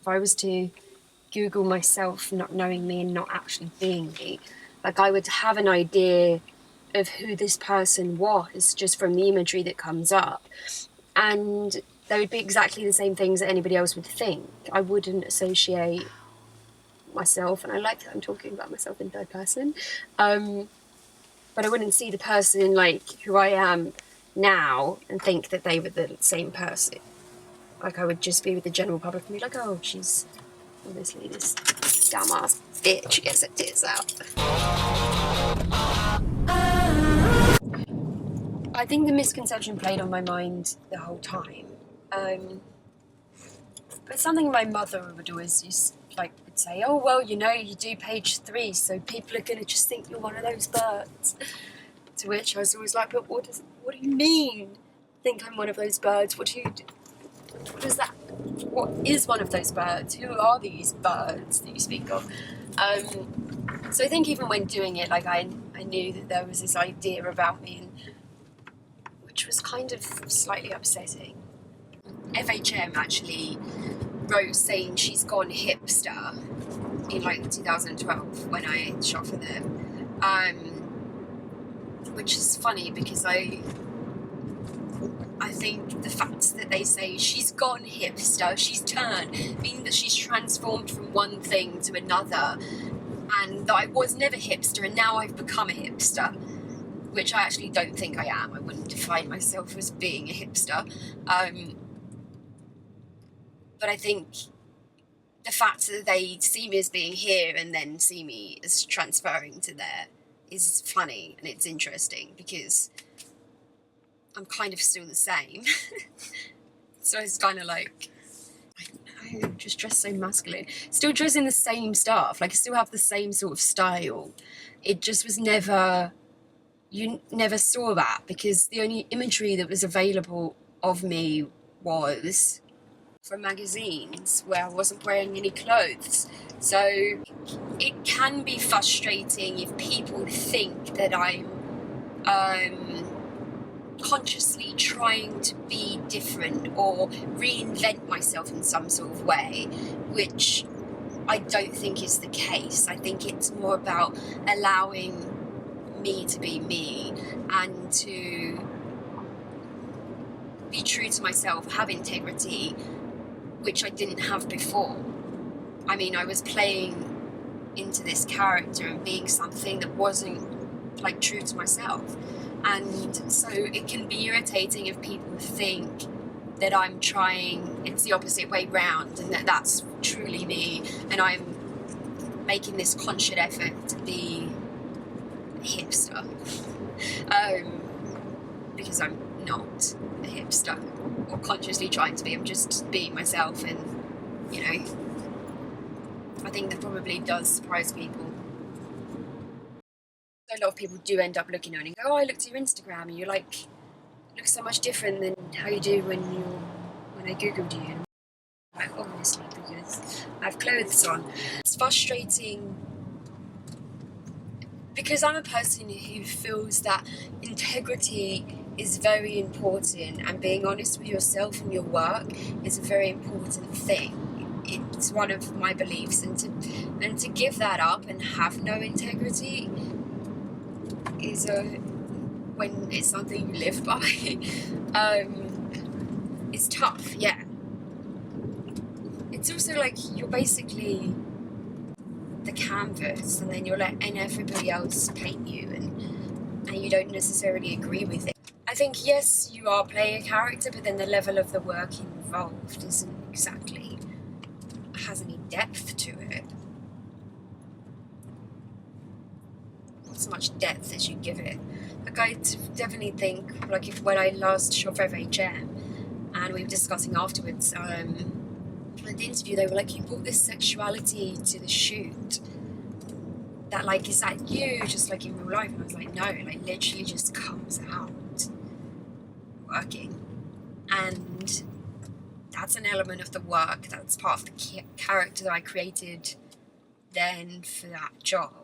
If I was to Google myself not knowing me and not actually being me, like I would have an idea of who this person was just from the imagery that comes up. And they would be exactly the same things that anybody else would think. I wouldn't associate myself, and I like that I'm talking about myself in third person, but I wouldn't see the person like who I am now and think that they were the same person. Like I would just be with the general public and be like, oh, she's obviously this dumbass bitch who gets her tits out. I think the misconception played on my mind the whole time. But something my mother would always would say, oh, well, you know, you do page 3, so people are going to just think you're one of those birds. To which I was always like, but what do you mean, think I'm one of those birds? What is that? What is one of those birds? Who are these birds that you speak of? So I think even when doing it, like I knew that there was this idea about me, which was kind of slightly upsetting. FHM actually wrote saying she's gone hipster in like 2012 when I shot for them, which is funny because I think the fact that they say she's gone hipster, she's turned, meaning that she's transformed from one thing to another, and that I was never hipster and now I've become a hipster, which I actually don't think I am. I wouldn't define myself as being a hipster. But I think the fact that they see me as being here and then see me as transferring to there is funny, and it's interesting because I'm kind of still the same. So it's kind of like, I just dress so masculine. Still dressing the same stuff, like I still have the same sort of style. It just was never, you never saw that because the only imagery that was available of me was from magazines where I wasn't wearing any clothes. So it can be frustrating if people think that I'm consciously trying to be different or reinvent myself in some sort of way, which I don't think is the case. I think it's more about allowing me to be me and to be true to myself, have integrity, which I didn't have before. I mean, I was playing into this character and being something that wasn't like true to myself. And so it can be irritating if people think that I'm trying, it's the opposite way round, and that that's truly me, and I'm making this conscious effort to be a hipster. Because I'm not a hipster or consciously trying to be. I'm just being myself, and you know, I think that probably does surprise people. A lot of people do end up looking on and go, oh, I looked at your Instagram and you're like, look so much different than how you do when I googled you. And I'm like, obviously, because I have clothes on. It's frustrating because I'm a person who feels that integrity is very important, and being honest with yourself and your work is a very important thing. It's one of my beliefs, and to give that up and have no integrity is when it's something you live by. It's tough, yeah. It's also like you're basically the canvas, and then you're letting everybody else paint you, and you don't necessarily agree with it. I think, yes, you are playing a character, but then the level of the work involved isn't exactly, has any depth to it. Not so much depth as you give it. Like, I definitely think, like, when I last shot for FHM, and we were discussing afterwards, in the interview, they were like, you brought this sexuality to the shoot. That, like, is that you, just like in real life? And I was like, no, like, literally just comes out working. And that's an element of the work, that's part of the character that I created then for that job.